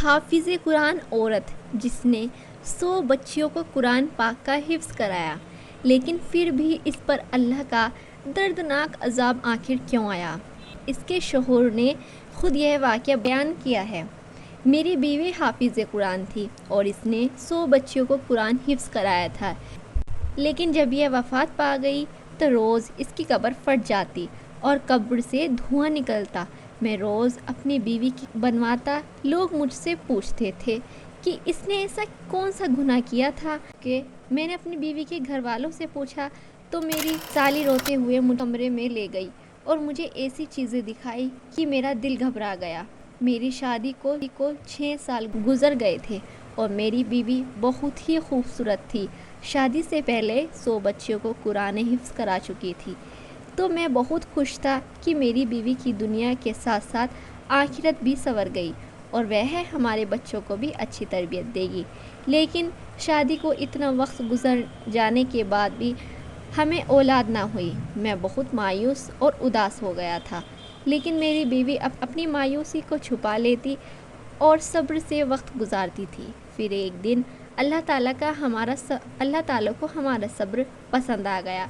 حافظ قرآن عورت جس نے 100 بچیوں کو قرآن پاک کا حفظ کرایا، لیکن پھر بھی اس پر اللہ کا دردناک عذاب آخر کیوں آیا؟ اس کے شوہر نے خود یہ واقعہ بیان کیا ہے۔ میری بیوی حافظ قرآن تھی اور اس نے 100 بچیوں کو قرآن حفظ کرایا تھا، لیکن جب یہ وفات پا گئی تو روز اس کی قبر پھٹ جاتی اور قبر سے دھواں نکلتا۔ میں روز اپنی بیوی کی بنواتا۔ لوگ مجھ سے پوچھتے تھے کہ اس نے ایسا کون سا گناہ کیا تھا کہ میں نے اپنی بیوی کے گھر والوں سے پوچھا تو میری سالی روتے ہوئے کمرے میں لے گئی اور مجھے ایسی چیزیں دکھائی کہ میرا دل گھبرا گیا۔ میری شادی کو 6 سال گزر گئے تھے اور میری بیوی بہت ہی خوبصورت تھی۔ شادی سے پہلے 100 بچیوں کو قرآن حفظ کرا چکی تھی، تو میں بہت خوش تھا کہ میری بیوی کی دنیا کے ساتھ ساتھ آخرت بھی سنور گئی اور وہ ہمارے بچوں کو بھی اچھی تربیت دے گی۔ لیکن شادی کو اتنا وقت گزر جانے کے بعد بھی ہمیں اولاد نہ ہوئی۔ میں بہت مایوس اور اداس ہو گیا تھا، لیکن میری بیوی اپنی مایوسی کو چھپا لیتی اور صبر سے وقت گزارتی تھی۔ پھر ایک دن اللہ تعالیٰ کو ہمارا صبر پسند آ گیا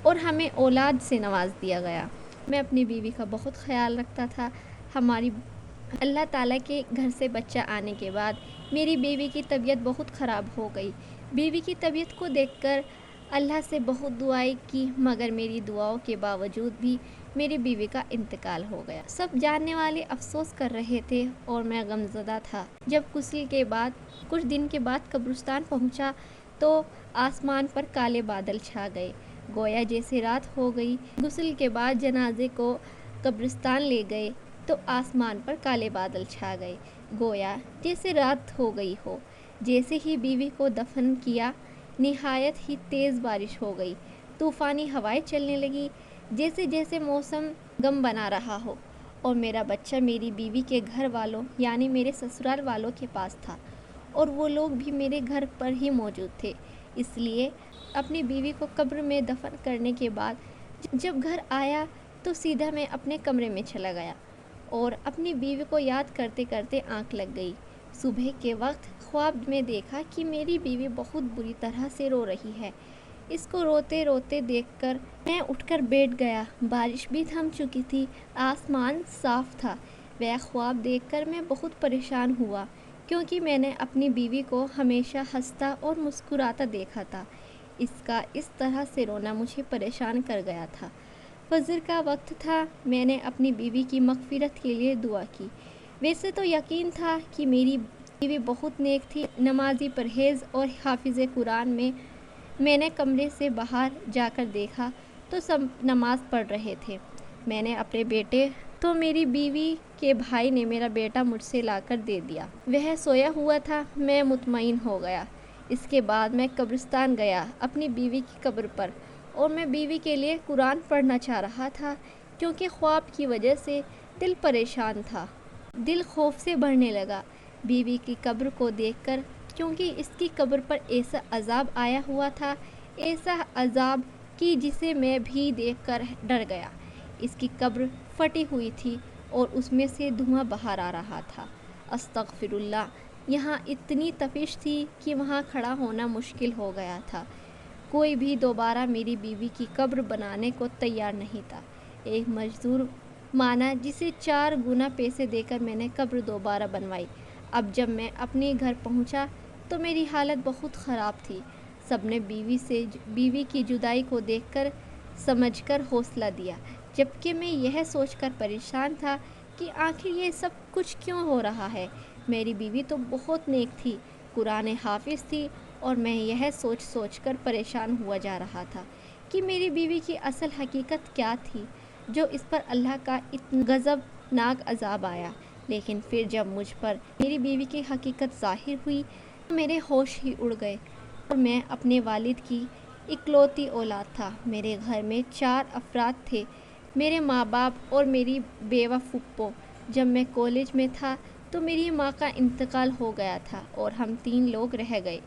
اور ہمیں اولاد سے نواز دیا گیا۔ میں اپنی بیوی کا بہت خیال رکھتا تھا۔ ہماری اللہ تعالیٰ کے گھر سے بچہ آنے کے بعد میری بیوی کی طبیعت بہت خراب ہو گئی۔ بیوی کی طبیعت کو دیکھ کر اللہ سے بہت دعائیں کی، مگر میری دعاؤں کے باوجود بھی میری بیوی کا انتقال ہو گیا۔ سب جاننے والے افسوس کر رہے تھے اور میں غمزدہ تھا۔ جب کچھ دن کے بعد قبرستان پہنچا تو آسمان پر کالے بادل چھا گئے، گویا جیسے رات ہو گئی۔ غسل کے بعد جنازے کو قبرستان لے گئے تو آسمان پر کالے بادل چھا گئے، گویا جیسے رات ہو گئی ہو۔ جیسے ہی بیوی کو دفن کیا، نہایت ہی تیز بارش ہو گئی، طوفانی ہوائیں چلنے لگی، جیسے موسم غم بنا رہا ہو، اور میرا بچہ میری بیوی کے گھر والوں یعنی میرے سسرال والوں کے پاس تھا اور وہ لوگ بھی میرے گھر پر ہی موجود تھے۔ اس لیے اپنی بیوی کو قبر میں دفن کرنے کے بعد جب گھر آیا تو سیدھا میں اپنے کمرے میں چلا گیا اور اپنی بیوی کو یاد کرتے کرتے آنکھ لگ گئی۔ صبح کے وقت خواب میں دیکھا کہ میری بیوی بہت بری طرح سے رو رہی ہے۔ اس کو روتے روتے دیکھ کر میں اٹھ کر بیٹھ گیا۔ بارش بھی تھم چکی تھی، آسمان صاف تھا۔ وہ خواب دیکھ کر میں بہت پریشان ہوا، کیونکہ میں نے اپنی بیوی کو ہمیشہ ہنستا اور مسکراتا دیکھا تھا۔ اس کا اس طرح سے رونا مجھے پریشان کر گیا تھا۔ فجر کا وقت تھا۔ میں نے اپنی بیوی کی مغفرت کے لیے دعا کی۔ ویسے تو یقین تھا کہ میری بیوی بہت نیک تھی، نمازی، پرہیز اور حافظ قرآن۔ میں نے کمرے سے باہر جا کر دیکھا تو سب نماز پڑھ رہے تھے۔ میں نے اپنے بیٹے تو میری بیوی کے بھائی نے میرا بیٹا مجھ سے لا کر دے دیا۔ وہ سویا ہوا تھا۔ میں مطمئن ہو گیا۔ اس کے بعد میں قبرستان گیا اپنی بیوی کی قبر پر، اور میں بیوی کے لیے قرآن پڑھنا چاہ رہا تھا، کیونکہ خواب کی وجہ سے دل پریشان تھا۔ دل خوف سے بھرنے لگا بیوی کی قبر کو دیکھ کر، کیونکہ اس کی قبر پر ایسا عذاب آیا ہوا تھا، ایسا عذاب کہ جسے میں بھی دیکھ کر ڈر گیا۔ اس کی قبر پھٹی ہوئی تھی اور اس میں سے دھواں باہر آ رہا تھا۔ استغفر اللہ! یہاں اتنی تپش تھی کہ وہاں کھڑا ہونا مشکل ہو گیا تھا۔ کوئی بھی دوبارہ میری بیوی کی قبر بنانے کو تیار نہیں تھا۔ ایک مزدور مانا جسے 4 گنا پیسے دے کر میں نے قبر دوبارہ بنوائی۔ اب جب میں اپنے گھر پہنچا تو میری حالت بہت خراب تھی۔ سب نے بیوی کی جدائی کو دیکھ کر سمجھ کر حوصلہ دیا، جبکہ میں یہ سوچ کر پریشان تھا کہ آخر یہ سب کچھ کیوں ہو رہا ہے۔ میری بیوی تو بہت نیک تھی، قرآن حافظ تھی، اور میں یہ سوچ کر پریشان ہوا جا رہا تھا کہ میری بیوی کی اصل حقیقت کیا تھی، جو اس پر اللہ کا اتنا غضبناک عذاب آیا۔ لیکن پھر جب مجھ پر میری بیوی کی حقیقت ظاہر ہوئی تو میرے ہوش ہی اڑ گئے، اور میں اپنے والد کی اکلوتی اولاد تھا۔ میرے گھر میں 4 افراد تھے، میرے ماں باپ اور میری بیوہ پھوپھو۔ جب میں کالج میں تھا تو میری ماں کا انتقال ہو گیا تھا اور ہم 3 لوگ رہ گئے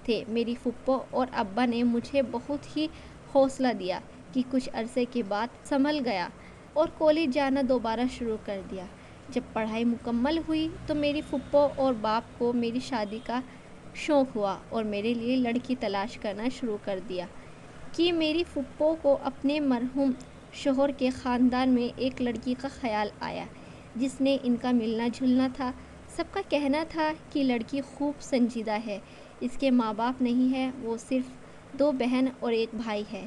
تھے۔ میری پھوپھو اور ابا نے مجھے بہت ہی حوصلہ دیا کہ کچھ عرصے کے بعد سنبھل گیا اور کالج جانا دوبارہ شروع کر دیا۔ جب پڑھائی مکمل ہوئی تو میری پھپھو اور باپ کو میری شادی کا شوق ہوا اور میرے لیے لڑکی تلاش کرنا شروع کر دیا کہ میری پھپھو کو اپنے مرحوم شوہر کے خاندان میں ایک لڑکی کا خیال آیا جس نے ان کا ملنا جلنا تھا۔ سب کا کہنا تھا کہ لڑکی خوب سنجیدہ ہے، اس کے ماں باپ نہیں ہے، وہ صرف 2 بہن اور 1 بھائی ہے۔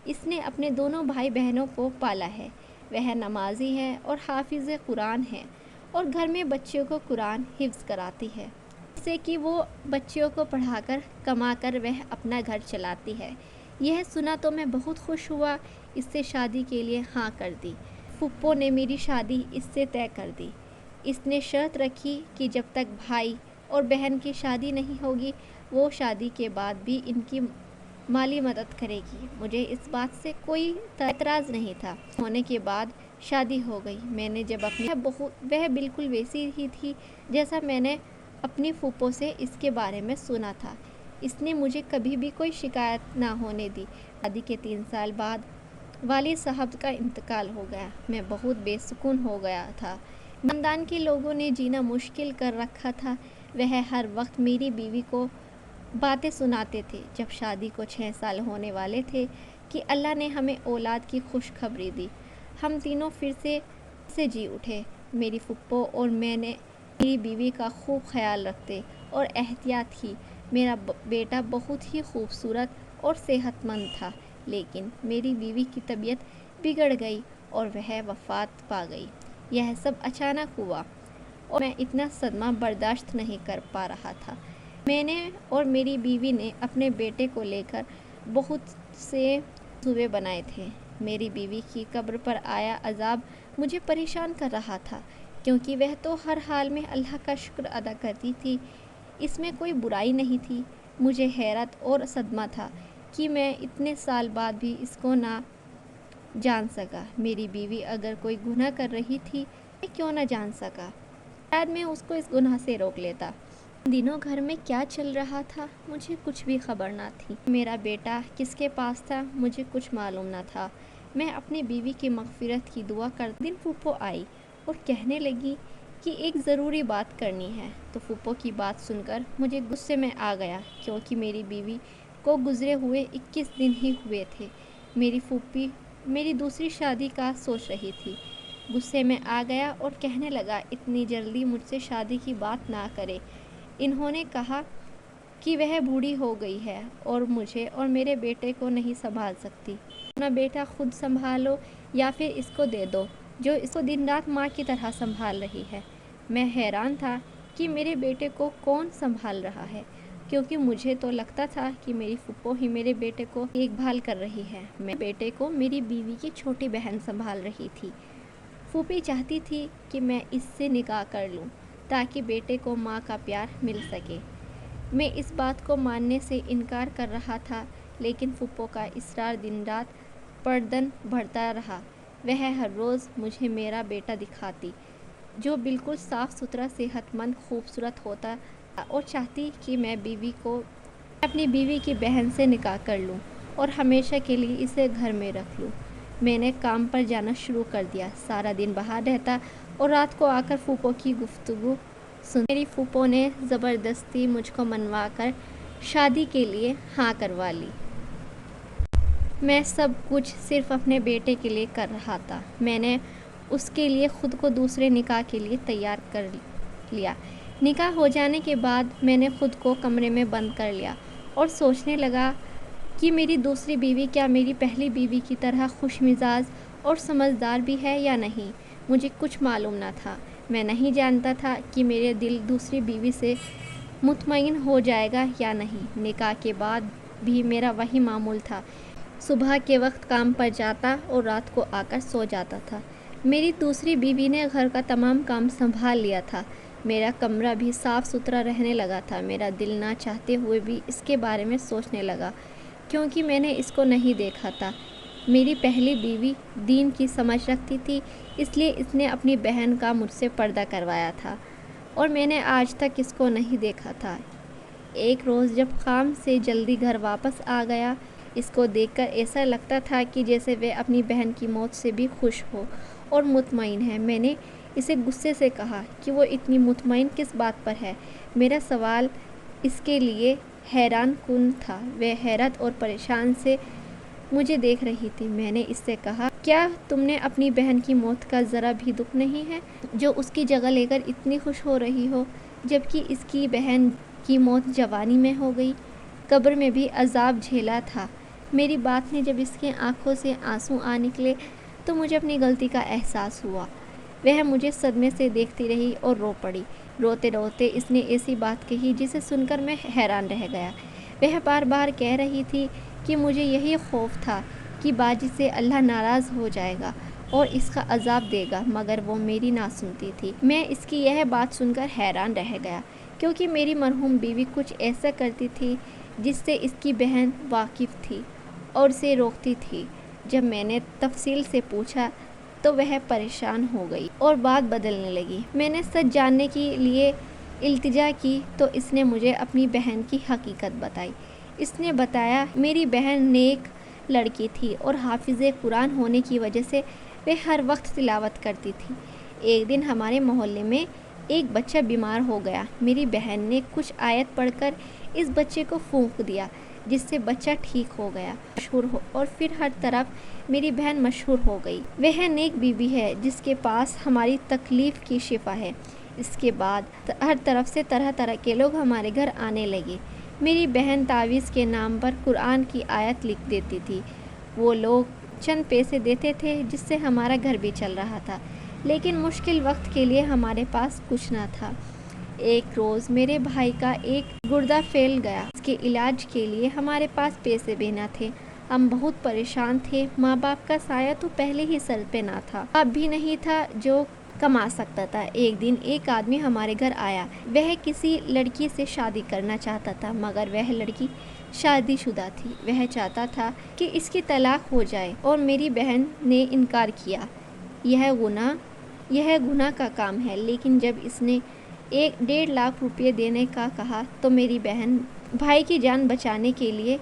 اس نے اپنے دونوں بھائی بہنوں کو پالا ہے، وہ نمازی ہے اور حافظ قرآن ہے اور گھر میں بچیوں کو قرآن حفظ کراتی ہے، جس سے کہ وہ بچیوں کو پڑھا کر کما کر وہ اپنا گھر چلاتی ہے۔ یہ سنا تو میں بہت خوش ہوا، اس سے شادی کے لیے ہاں کر دی۔ پھپھو نے میری شادی اس سے طے کر دی۔ اس نے شرط رکھی کہ جب تک بھائی اور بہن کی شادی نہیں ہوگی وہ شادی کے بعد بھی ان کی مالی مدد کرے گی۔ مجھے اس بات سے کوئی اعتراض نہیں تھا۔ ہونے کے بعد شادی ہو گئی۔ میں نے جب اپنی وہ بالکل ویسی ہی تھی جیسا میں نے اپنی پھپھو سے اس کے بارے میں سنا تھا۔ اس نے مجھے کبھی بھی کوئی شکایت نہ ہونے دی۔ شادی کے 3 سال بعد والد صاحب کا انتقال ہو گیا۔ میں بہت بے سکون ہو گیا تھا۔ خاندان کے لوگوں نے جینا مشکل کر رکھا تھا۔ وہ ہر وقت میری بیوی کو باتیں سناتے تھے جب شادی کو 6 سال ہونے والے تھے کہ اللہ نے ہمیں اولاد کی خوشخبری دی۔ ہم تینوں پھر سے جی اٹھے۔ میری پھپھو اور میں نے میری بیوی کا خوب خیال رکھتے اور احتیاط کی۔ میرا بیٹا بہت ہی خوبصورت اور صحت مند تھا، لیکن میری بیوی کی طبیعت بگڑ گئی اور وہ وفات پا گئی۔ یہ سب اچانک ہوا اور میں اتنا صدمہ برداشت نہیں کر پا رہا تھا۔ میں نے اور میری بیوی نے اپنے بیٹے کو لے کر بہت سے منصوبے بنائے تھے۔ میری بیوی کی قبر پر آیا عذاب مجھے پریشان کر رہا تھا، کیونکہ وہ تو ہر حال میں اللہ کا شکر ادا کرتی تھی، اس میں کوئی برائی نہیں تھی۔ مجھے حیرت اور صدمہ تھا کہ میں اتنے سال بعد بھی اس کو نہ جان سکا۔ میری بیوی اگر کوئی گناہ کر رہی تھی میں کیوں نہ جان سکا؟ شاید میں اس کو اس گناہ سے روک لیتا۔ ان دنوں گھر میں کیا چل رہا تھا مجھے کچھ بھی خبر نہ تھی۔ میرا بیٹا کس کے پاس تھا مجھے کچھ معلوم نہ تھا۔ میں اپنی بیوی کی مغفرت کی دعا کرتے دن پھپھو آئی اور کہنے لگی کہ ایک ضروری بات کرنی ہے، تو پھپھو کی بات سن کر مجھے غصے میں آ گیا، کیونکہ میری بیوی کو گزرے ہوئے 21 دن ہی ہوئے تھے۔ میری پھوپھی میری دوسری شادی کا سوچ رہی تھی۔ غصے میں آ گیا اور کہنے لگا اتنی جلدی مجھ سے شادی کی بات نہ کرے۔ انہوں نے کہا کہ وہ بوڑھی ہو گئی ہے اور مجھے اور میرے بیٹے کو نہیں سنبھال سکتی۔ اپنا بیٹا خود سنبھالو یا پھر اس کو دے دو، جو اس کو دن رات ماں کی طرح سنبھال رہی ہے۔ میں حیران تھا کہ میرے بیٹے کو کون سنبھال رہا ہے، کیونکہ مجھے تو لگتا تھا کہ میری پھپھو ہی میرے بیٹے کو دیکھ بھال کر رہی ہے۔ میرے بیٹے کو میری بیوی کی چھوٹی بہن سنبھال رہی تھی۔ پھوپھی چاہتی تھی کہ میں اس سے نکاح کر لوں تاکہ بیٹے کو ماں کا پیار مل سکے۔ میں اس بات کو ماننے سے انکار کر رہا تھا، لیکن پھپھو کا اصرار دن رات پردن بڑھتا رہا۔ وہ ہر روز مجھے میرا بیٹا دکھاتی، جو بالکل صاف ستھرا، صحت مند، خوبصورت ہوتا تھا، اور چاہتی کہ میں اپنی بیوی کی بہن سے نکاح کر لوں اور ہمیشہ کے لیے اسے گھر میں رکھ لوں۔ میں نے کام پر جانا شروع کر دیا، سارا دن باہر رہتا اور رات کو آ کر پھپھو کی گفتگو سنتا۔ میری پھپھو نے زبردستی مجھ کو منوا کر شادی کے لیے ہاں کروا لی۔ میں سب کچھ صرف اپنے بیٹے کے لیے کر رہا تھا۔ میں نے اس کے لیے خود کو دوسرے نکاح کے لیے تیار کر لیا۔ نکاح ہو جانے کے بعد میں نے خود کو کمرے میں بند کر لیا اور سوچنے لگا کہ میری دوسری بیوی کیا میری پہلی بیوی کی طرح خوش مزاج اور سمجھدار بھی ہے یا نہیں۔ مجھے کچھ معلوم نہ تھا۔ میں نہیں جانتا تھا کہ میرا دل دوسری بیوی سے مطمئن ہو جائے گا یا نہیں۔ نکاح کے بعد بھی میرا وہی معمول تھا۔ صبح کے وقت کام پر جاتا اور رات کو آ کر سو جاتا تھا۔ میری دوسری بیوی نے گھر کا تمام کام سنبھال لیا تھا۔ میرا کمرہ بھی صاف ستھرا رہنے لگا تھا۔ میرا دل نہ چاہتے ہوئے بھی اس کے بارے میں سوچنے لگا، کیونکہ میں نے اس کو نہیں دیکھا تھا۔ میری پہلی بیوی دین کی سمجھ رکھتی تھی، اس لیے اس نے اپنی بہن کا مجھ سے پردہ کروایا تھا اور میں نے آج تک اس کو نہیں دیکھا تھا۔ ایک روز جب کام سے جلدی گھر واپس آ گیا، اس کو دیکھ کر ایسا لگتا تھا کہ جیسے وہ اپنی بہن کی موت سے بھی خوش ہو اور مطمئن ہے۔ میں نے اسے غصے سے کہا کہ وہ اتنی مطمئن کس بات پر ہے۔ میرا سوال اس کے لیے حیران کن تھا۔ وہ حیرت اور پریشان سے مجھے دیکھ رہی تھی۔ میں نے اس سے کہا، کیا تم نے اپنی بہن کی موت کا ذرا بھی دکھ نہیں ہے، جو اس کی جگہ لے کر اتنی خوش ہو رہی ہو، جبکہ اس کی بہن کی موت جوانی میں ہو گئی، قبر میں بھی عذاب جھیلا تھا۔ میری بات نے جب اس کی آنکھوں سے آنسو آ نکلے تو مجھے اپنی غلطی کا احساس ہوا۔ وہ مجھے صدمے سے دیکھتی رہی اور رو پڑی۔ روتے روتے اس نے ایسی بات کہی جسے سن کر میں حیران رہ گیا۔ وہ بار بار کہہ رہی تھی کہ مجھے یہی خوف تھا کہ باجی سے اللہ ناراض ہو جائے گا اور اس کا عذاب دے گا، مگر وہ میری نہ سنتی تھی۔ میں اس کی یہ بات سن کر حیران رہ گیا، کیونکہ میری مرحوم بیوی کچھ ایسا کرتی تھی جس سے اس کی بہن واقف تھی اور اسے روکتی تھی۔ جب میں نے تفصیل سے پوچھا تو وہ پریشان ہو گئی اور بات بدلنے لگی۔ میں نے سچ جاننے کے لیے التجا کی تو اس نے مجھے اپنی بہن کی حقیقت بتائی۔ اس نے بتایا، میری بہن نیک لڑکی تھی اور حافظ قرآن ہونے کی وجہ سے وہ ہر وقت تلاوت کرتی تھی۔ ایک دن ہمارے محلے میں ایک بچہ بیمار ہو گیا۔ میری بہن نے کچھ آیت پڑھ کر اس بچے کو پھونک دیا، جس سے بچہ ٹھیک ہو گیا اور پھر ہر طرف میری بہن مشہور ہو گئی۔ وہ نیک بیوی ہے جس کے پاس ہماری تکلیف کی شفا ہے۔ اس کے بعد ہر طرف سے طرح طرح کے لوگ ہمارے گھر آنے لگے۔ میری بہن تعویذ کے نام پر قرآن کی آیت لکھ دیتی تھی۔ وہ لوگ چند پیسے دیتے تھے جس سے ہمارا گھر بھی چل رہا تھا، لیکن مشکل وقت کے لیے ہمارے پاس کچھ نہ تھا۔ ایک روز میرے بھائی کا ایک گردہ پھیل گیا۔ اس کے علاج کے لیے ہمارے پاس پیسے بھی نہ تھے۔ ہم بہت پریشان تھے۔ ماں باپ کا سایہ تو پہلے ہی سر پہ نہ تھا، باپ بھی نہیں تھا جو کما سکتا تھا۔ ایک دن ایک آدمی ہمارے گھر آیا۔ وہ کسی لڑکی سے شادی کرنا چاہتا تھا، مگر وہ لڑکی شادی شدہ تھی۔ وہ چاہتا تھا کہ اس کی طلاق ہو جائے اور میری بہن نے انکار کیا۔ یہ گناہ کا کام ہے، لیکن جب اس نے 1.5 لاکھ روپے دینے کا کہا تو میری بہن بھائی کی جان بچانے کے لیے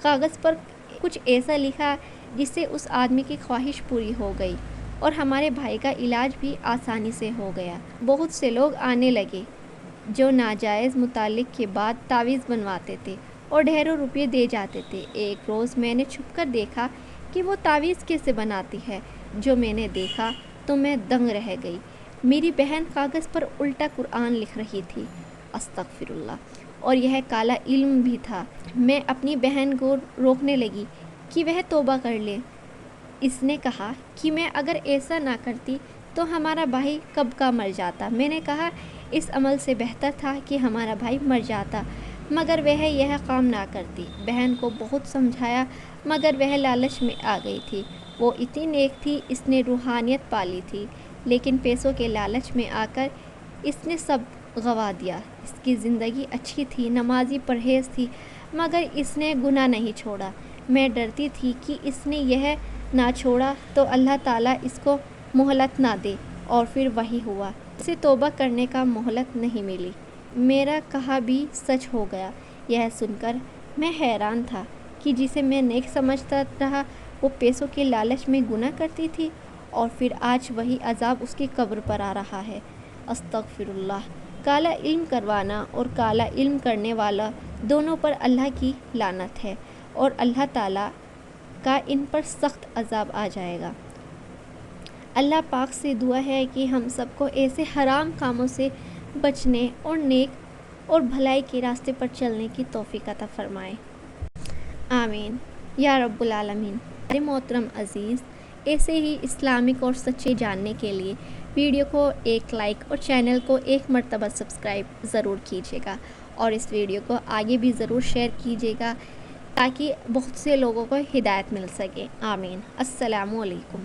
کاغذ پر کچھ ایسا لکھا جس سے اس آدمی کی خواہش پوری ہو گئی اور ہمارے بھائی کا علاج بھی آسانی سے ہو گیا۔ بہت سے لوگ آنے لگے جو ناجائز مطلق کے بعد تعویذ بنواتے تھے اور ڈھیروں روپے دے جاتے تھے۔ ایک روز میں نے چھپ کر دیکھا کہ وہ تعویذ کیسے بناتی ہے۔ جو میں نے دیکھا تو میں دنگ رہ گئی۔ میری بہن کاغذ پر الٹا قرآن لکھ رہی تھی۔ استغفر اللہ! اور یہ کالا علم بھی تھا۔ میں اپنی بہن کو روکنے لگی کہ وہ توبہ کر لے۔ اس نے کہا کہ میں اگر ایسا نہ کرتی تو ہمارا بھائی کب کا مر جاتا۔ میں نے کہا اس عمل سے بہتر تھا کہ ہمارا بھائی مر جاتا، مگر وہ یہ کام نہ کرتی۔ بہن کو بہت سمجھایا مگر وہ لالچ میں آ گئی تھی۔ وہ اتنی نیک تھی، اس نے روحانیت پالی تھی، لیکن پیسوں کے لالچ میں آ کر اس نے سب گنوا دیا۔ اس کی زندگی اچھی تھی، نمازی پرہیز تھی، مگر اس نے گناہ نہیں چھوڑا۔ میں ڈرتی تھی کہ اس نے یہ نہ چھوڑا تو اللہ تعالیٰ اس کو مہلت نہ دے، اور پھر وہی ہوا۔ اسے توبہ کرنے کا مہلت نہیں ملی۔ میرا کہا بھی سچ ہو گیا۔ یہ سن کر میں حیران تھا کہ جسے میں نیک سمجھتا رہا وہ پیسوں کے لالچ میں گناہ کرتی تھی، اور پھر آج وہی عذاب اس کی قبر پر آ رہا ہے۔ استغفر اللہ! کالا علم کروانا اور کالا علم کرنے والا دونوں پر اللہ کی لعنت ہے، اور اللہ تعالیٰ کا ان پر سخت عذاب آ جائے گا۔ اللہ پاک سے دعا ہے کہ ہم سب کو ایسے حرام کاموں سے بچنے اور نیک اور بھلائی کے راستے پر چلنے کی توفیق عطا فرمائے۔ آمین یا رب العالمین۔ میرے محترم عزیز، ایسے ہی اسلامک اور سچے جاننے کے لیے ویڈیو کو ایک لائک اور چینل کو ایک مرتبہ سبسکرائب ضرور کیجیے گا، اور اس ویڈیو کو آگے بھی ضرور شیئر کیجیے گا تاکہ بہت سے لوگوں کو ہدایت مل سکے۔ آمین۔ السلام علیکم۔